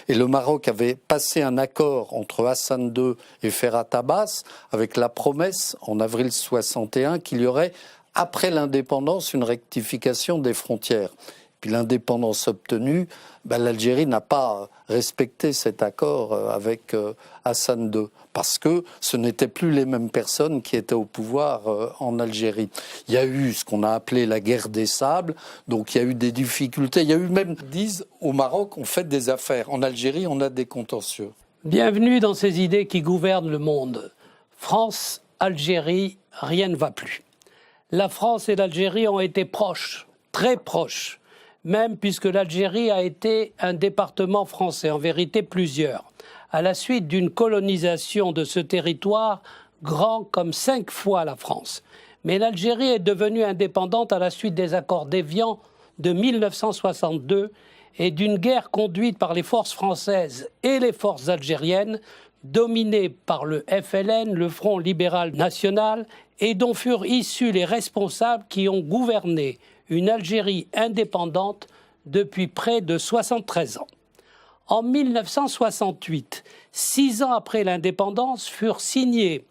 Et le Maroc avait passé un accord entre Hassan II et Ferhat Abbas avec la promesse, en avril 61, qu'il y aurait, après l'indépendance, une rectification des frontières. Puis l'indépendance obtenue, l'Algérie n'a pas respecté cet accord avec Hassan II, parce que ce n'étaient plus les mêmes personnes qui étaient au pouvoir en Algérie. Il y a eu ce qu'on a appelé la guerre des sables, donc il y a eu des difficultés. Il y a eu même, disent au Maroc, on fait des affaires. En Algérie, on a des contentieux. Bienvenue dans ces idées qui gouvernent le monde. France, Algérie, rien ne va plus. La France et l'Algérie ont été proches, très proches. Même puisque l'Algérie a été un département français, en vérité plusieurs, à la suite d'une colonisation de ce territoire grand comme 5 fois la France. Mais l'Algérie est devenue indépendante à la suite des accords d'Évian de 1962 et d'une guerre conduite par les forces françaises et les forces algériennes, dominées par le FLN, le Front libéral national, et dont furent issus les responsables qui ont gouverné une Algérie indépendante depuis près de 73 ans. En 1968, 6 ans après l'indépendance, furent signés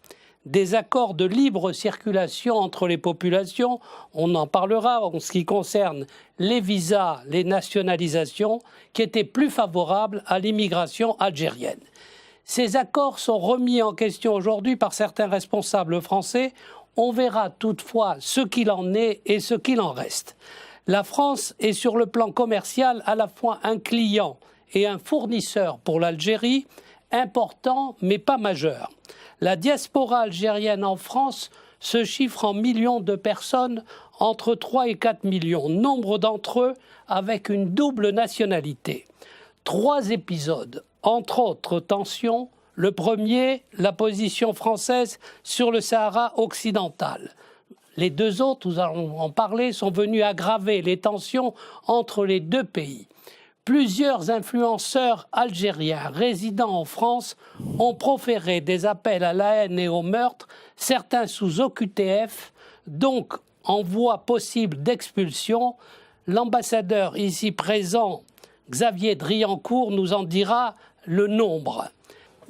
des accords de libre circulation entre les populations. On en parlera en ce qui concerne les visas, les nationalisations, qui étaient plus favorables à l'immigration algérienne. Ces accords sont remis en question aujourd'hui par certains responsables français. On verra toutefois ce qu'il en est et ce qu'il en reste. La France est sur le plan commercial à la fois un client et un fournisseur pour l'Algérie, important mais pas majeur. La diaspora algérienne en France se chiffre en millions de personnes, entre 3 et 4 millions, nombre d'entre eux avec une double nationalité. 3 épisodes, entre autres tensions. Le premier, la position française sur le Sahara occidental. Les 2 autres, nous allons en parler, sont venus aggraver les tensions entre les 2 pays. Plusieurs influenceurs algériens résidant en France ont proféré des appels à la haine et au meurtre, certains sous OQTF, donc en voie possible d'expulsion. L'ambassadeur ici présent, Xavier Driancourt, nous en dira le nombre.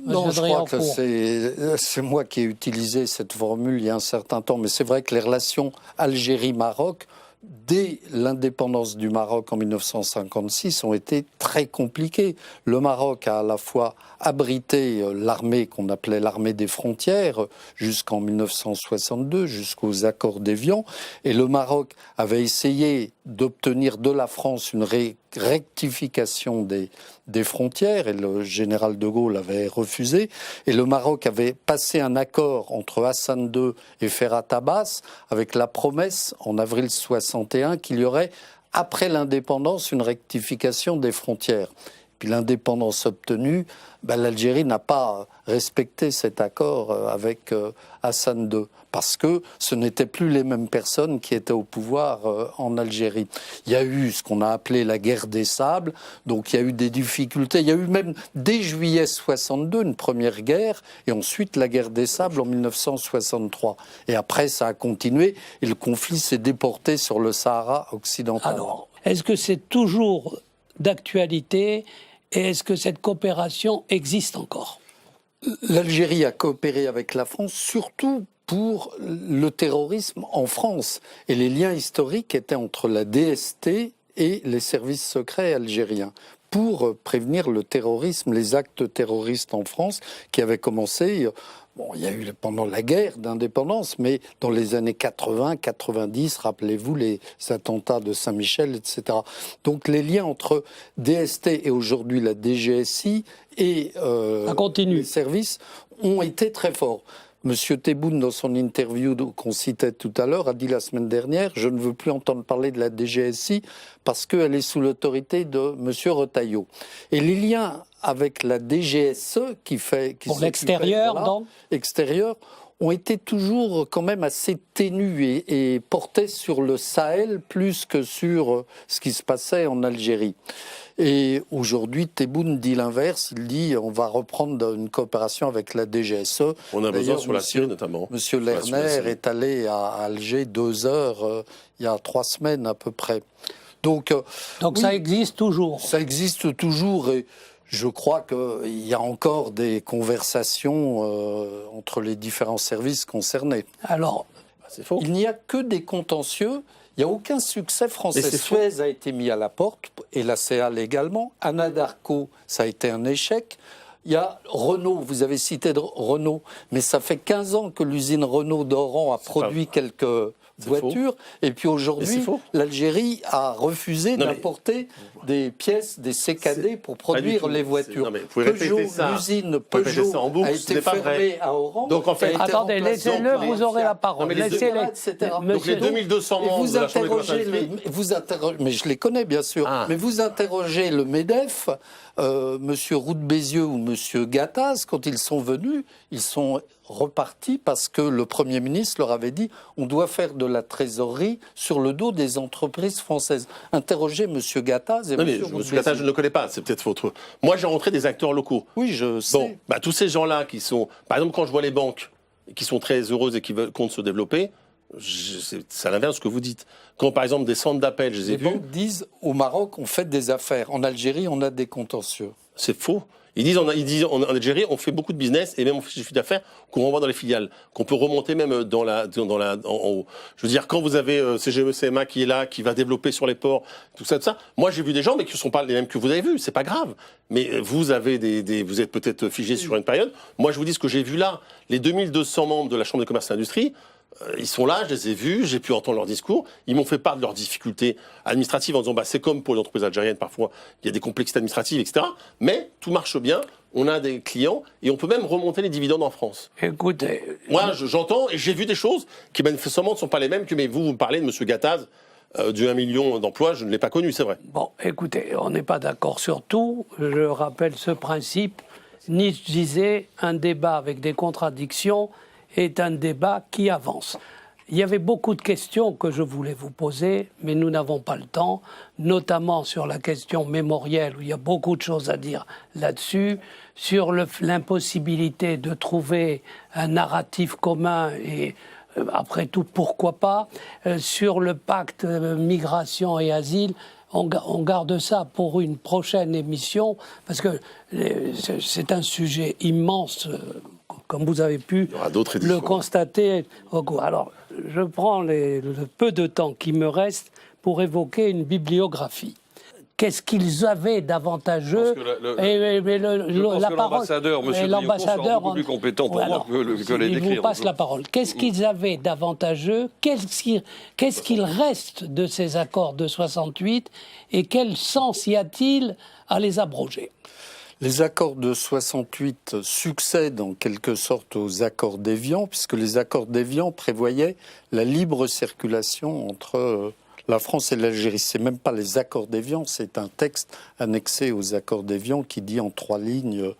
Non, je crois que c'est moi qui ai utilisé cette formule il y a un certain temps, mais c'est vrai que les relations Algérie-Maroc, dès l'indépendance du Maroc en 1956, ont été très compliquées. Le Maroc a à la fois abrité l'armée qu'on appelait l'armée des frontières jusqu'en 1962, jusqu'aux accords d'Évian, et le Maroc avait essayé d'obtenir de la France une rectification des frontières, et le général de Gaulle avait refusé, et le Maroc avait passé un accord entre Hassan II et Ferhat Abbas avec la promesse, en avril 61, qu'il y aurait, après l'indépendance, une rectification des frontières. Puis l'indépendance obtenue, l'Algérie n'a pas respecté cet accord avec Hassan II, parce que ce n'étaient plus les mêmes personnes qui étaient au pouvoir en Algérie. Il y a eu ce qu'on a appelé la guerre des sables, donc il y a eu des difficultés. Il y a eu même, dès juillet 62, une première guerre, et ensuite la guerre des sables en 1963. Et après, ça a continué, et le conflit s'est déporté sur le Sahara occidental. Alors, est-ce que c'est toujours d'actualité ? Et est-ce que cette coopération existe encore ? L'Algérie a coopéré avec la France, surtout pour le terrorisme en France. Et les liens historiques étaient entre la DST et les services secrets algériens, pour prévenir le terrorisme, les actes terroristes en France, qui avaient commencé... Bon, il y a eu pendant la guerre d'indépendance, mais dans les années 80, 90, rappelez-vous les attentats de Saint-Michel, etc. Donc les liens entre DST et aujourd'hui la DGSI et les services ont été très forts. Monsieur Tebboune, dans son interview qu'on citait tout à l'heure, a dit la semaine dernière « Je ne veux plus entendre parler de la DGSI parce qu'elle est sous l'autorité de Monsieur Retailleau ». Et les liens avec la DGSE, pour l'extérieur, donc extérieur, ont été toujours quand même assez ténus et portés sur le Sahel plus que sur ce qui se passait en Algérie. Et aujourd'hui, Tebboune dit l'inverse. Il dit on va reprendre une coopération avec la DGSE. On a besoin sur la Syrie notamment. Monsieur Lerner est allé à Alger 2 heures il y a 3 semaines à peu près. Donc oui, ça existe toujours. Ça existe toujours et Je crois qu'il y a encore des conversations entre les différents services concernés. Alors, c'est faux. Il n'y a que des contentieux. Il n'y a aucun succès français. Suez a été mis à la porte, et la CEAL également. Anadarko, ça a été un échec. Il y a Renault, vous avez cité Renault, mais ça fait 15 ans que l'usine Renault d'Oran a produit quelques voitures. Et puis aujourd'hui, l'Algérie a refusé d'importer des pièces, des CKD pour produire les voitures. L'usine Peugeot a été fermée à Oran. Donc en fait, attendez, laissez-le, vous aurez la parole. Donc les 2200 membres de la Chambre des commerces industriels... Mais je les connais bien sûr. Mais vous interrogez le MEDEF, Monsieur Roux de Bézieux ou Monsieur Gattaz, quand ils sont venus, ils sont repartis parce que le Premier ministre leur avait dit on doit faire de la trésorerie sur le dos des entreprises françaises. Interrogez Monsieur Gattaz et Monsieur Roux de Bézieux. Gattaz, je ne le connais pas, c'est peut-être votre... Moi, j'ai rencontré des acteurs locaux. Oui, je sais. Bon, tous ces gens-là qui sont... Par exemple, quand je vois les banques qui sont très heureuses et qui comptent se développer, c'est à l'inverse de ce que vous dites. Quand, par exemple, des centres d'appel, je les ai vus... Les banques disent, au Maroc, on fait des affaires. En Algérie, on a des contentieux. C'est faux. Ils disent en Algérie, on fait beaucoup de business et même on fait du chiffre d'affaires qu'on renvoie dans les filiales, qu'on peut remonter même en haut. Je veux dire, quand vous avez CGE, CMA qui est là, qui va développer sur les ports, tout ça. Moi, j'ai vu des gens, mais qui ne sont pas les mêmes que vous avez vus. C'est pas grave. Mais vous avez vous êtes peut-être figé sur une période. Moi, je vous dis ce que j'ai vu là. Les 2200 membres de la Chambre de commerce et d'industrie, ils sont là, je les ai vus, j'ai pu entendre leurs discours. Ils m'ont fait part de leurs difficultés administratives en disant c'est comme pour les entreprises algériennes, parfois il y a des complexités administratives, etc. Mais tout marche bien, on a des clients et on peut même remonter les dividendes en France. Écoutez, moi j'entends et j'ai vu des choses qui manifestement ne sont pas les mêmes que vous me parlez de M. Gattaz. Du 1 million d'emplois, je ne l'ai pas connu, c'est vrai. Bon, écoutez, on n'est pas d'accord sur tout. Je rappelle ce principe. Nietzsche disait un débat avec des contradictions est un débat qui avance. Il y avait beaucoup de questions que je voulais vous poser, mais nous n'avons pas le temps, notamment sur la question mémorielle, où il y a beaucoup de choses à dire là-dessus, sur l'impossibilité de trouver un narratif commun et après tout, pourquoi pas, sur le pacte migration et asile. On garde ça pour une prochaine émission, parce que c'est un sujet immense, comme vous avez pu le constater. Alors, je prends le peu de temps qui me reste pour évoquer une bibliographie. Qu'est-ce qu'ils avaient d'avantageux? L'ambassadeur, M. Briocco, sera beaucoup plus compétent pour moi que les décrire. Il vous passe la parole. Qu'est-ce qu'ils avaient d'avantageux? Qu'est-ce qu'il reste de ces accords de 68? Et quel sens y a-t-il à les abroger? Les accords de 68 succèdent en quelque sorte aux accords d'Évian, puisque les accords d'Évian prévoyaient la libre circulation entre la France et l'Algérie. C'est même pas les accords d'Évian, c'est un texte annexé aux accords d'Évian qui dit en 3 lignes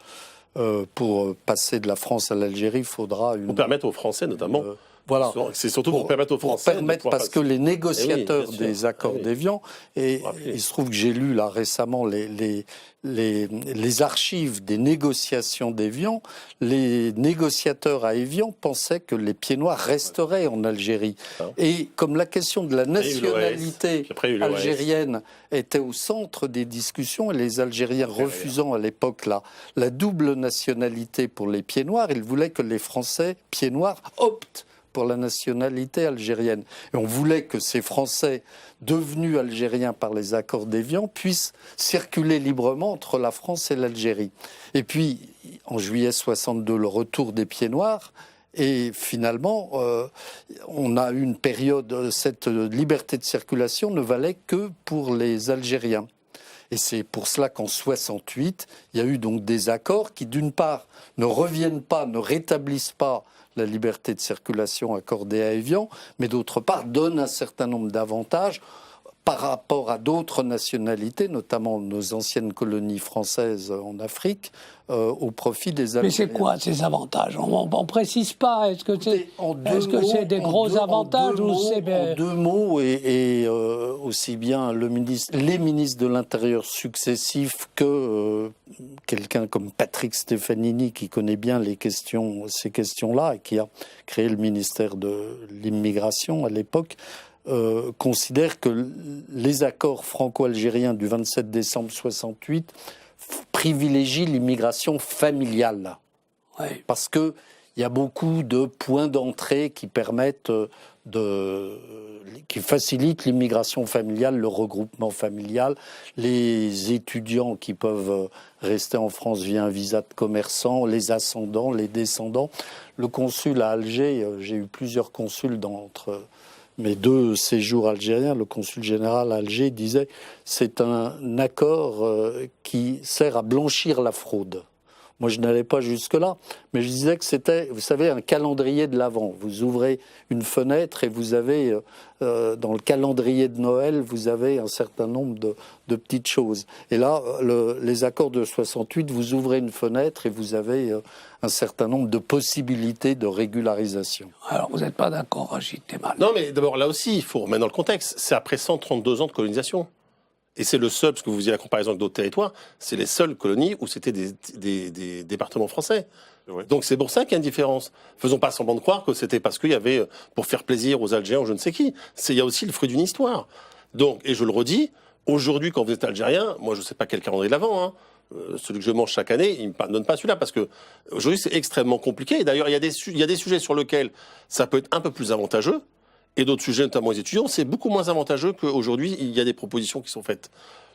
pour passer de la France à l'Algérie, il faudra pour permettre aux Français notamment. Voilà. C'est surtout pour permettre aux Français. Pour permettre, parce que les négociateurs des accords d'Évian, et il se trouve que j'ai lu là récemment les archives des négociations d'Évian, les négociateurs à Évian pensaient que les pieds noirs resteraient en Algérie. Et comme la question de la nationalité algérienne était au centre des discussions, et les Algériens refusant à l'époque la double nationalité pour les pieds noirs, ils voulaient que les Français pieds noirs optent pour la nationalité algérienne. Et on voulait que ces Français, devenus algériens par les accords d'Évian, puissent circuler librement entre la France et l'Algérie. Et puis, en juillet 62, le retour des pieds noirs. Et finalement, on a eu une période, cette liberté de circulation ne valait que pour les Algériens. Et c'est pour cela qu'en 68, il y a eu donc des accords qui, d'une part, ne reviennent pas, ne rétablissent pas la liberté de circulation accordée à Évian, mais d'autre part donnent un certain nombre d'avantages par rapport à d'autres nationalités, notamment nos anciennes colonies françaises en Afrique, au profit des Algériens. Mais c'est quoi ces avantages? On ne précise pas. Est-ce que c'est des gros avantages ou c'est... En 2 mots, et aussi bien les ministres de l'Intérieur successifs que quelqu'un comme Patrick Stefanini, qui connaît bien ces questions-là, et qui a créé le ministère de l'immigration à l'époque, considère que les accords franco-algériens du 27 décembre 68 privilégie l'immigration familiale. Ouais. Parce qu'il y a beaucoup de points d'entrée qui permettent qui facilitent l'immigration familiale, le regroupement familial. Les étudiants qui peuvent rester en France via un visa de commerçant, les ascendants, les descendants. Le consul à Alger, j'ai eu plusieurs consuls entre mes 2 séjours algériens. Le consul général à Alger disait c'est un accord qui sert à blanchir la fraude. Moi, je n'allais pas jusque-là, mais je disais que c'était, vous savez, un calendrier de l'Avent. Vous ouvrez une fenêtre et vous avez, dans le calendrier de Noël, vous avez un certain nombre de petites choses. Et là, les accords de 68, vous ouvrez une fenêtre et vous avez un certain nombre de possibilités de régularisation. Alors, vous n'êtes pas d'accord, Rachid Temal? Non, mais d'abord, là aussi, il faut remettre dans le contexte. C'est après 132 ans de colonisation. Et c'est le seul, parce que vous faisiez la comparaison avec d'autres territoires, c'est les seules colonies où c'était des départements français. Ouais. Donc c'est pour ça qu'il y a une différence. Faisons pas semblant de croire que c'était parce qu'il y avait, pour faire plaisir aux Algériens ou je ne sais qui. Il y a aussi le fruit d'une histoire. Donc, et je le redis, aujourd'hui, quand vous êtes Algérien, moi je ne sais pas quel calendrier de l'Avent, hein, celui que je mange chaque année, il ne me donne pas celui-là, parce que aujourd'hui c'est extrêmement compliqué. Et d'ailleurs, il y a des sujets sur lesquels ça peut être un peu plus avantageux. Et d'autres sujets, notamment les étudiants, c'est beaucoup moins avantageux qu'aujourd'hui, il y a des propositions qui sont faites.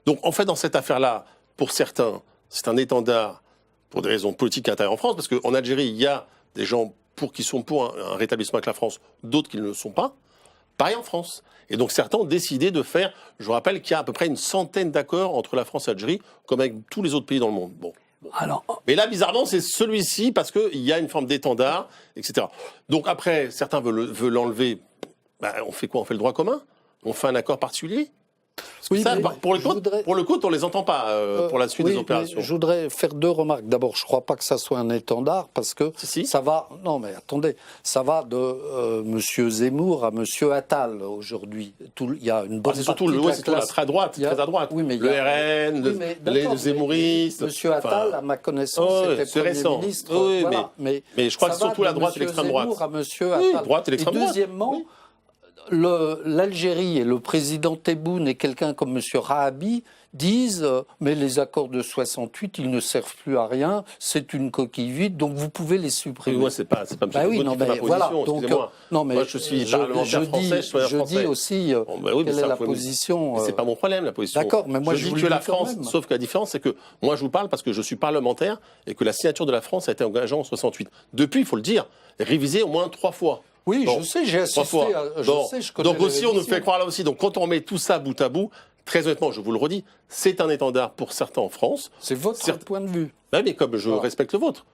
Donc, en fait, dans cette affaire-là, pour certains, c'est un étendard pour des raisons politiques intérieures en France, parce qu'en Algérie, il y a des gens qui sont pour un rétablissement avec la France, d'autres qui ne le sont pas. Pareil en France. Et donc, certains ont décidé de faire, je vous rappelle qu'il y a à peu près une centaine d'accords entre la France et l'Algérie, comme avec tous les autres pays dans le monde. Bon. Alors, mais là, bizarrement, c'est celui-ci, parce qu'il y a une forme d'étendard, etc. Donc après, certains veulent l'enlever. On fait quoi? On fait le droit commun? On fait un accord particulier? Oui, ça, pour le coup, on ne les entend pas pour la suite des opérations. Je voudrais faire 2 remarques. D'abord, je ne crois pas que ça soit un étendard, parce que ça va... Non, mais attendez, ça va de M. Zemmour à M. Attal, aujourd'hui. Il y a une bonne c'est surtout très à droite, très à droite. Oui, mais le RN, les Zemmouristes... M. Attal, à ma connaissance, c'était Premier ministre. Oui, voilà. mais je crois que c'est surtout la droite et l'extrême droite. Zemmour à M. Attal. Droite et l'extrême droite. Deuxièmement... L'Algérie et le président Tebboune et quelqu'un comme M. Rahabi disent mais les accords de 68, ils ne servent plus à rien, c'est une coquille vide, donc vous pouvez les supprimer. Oui, moi, c'est pas M. Tebboune qui fait ma position, voilà, donc, non, mais moi, je suis parlementaire français, je dis aussi quelle est la position... C'est pas mon problème, la position. D'accord, mais moi, je dis que la France, sauf que la différence, c'est que moi, je vous parle parce que je suis parlementaire et que la signature de la France a été engagée en 68. Depuis, il faut le dire, révisée au moins 3 fois. Oui, je sais, j'ai assisté à... je connais donc aussi, on nous fait croire là aussi. Donc quand on met tout ça bout à bout, très honnêtement, je vous le redis, c'est un étendard pour certains en France. C'est votre point de vue. Mais comme je respecte le vôtre.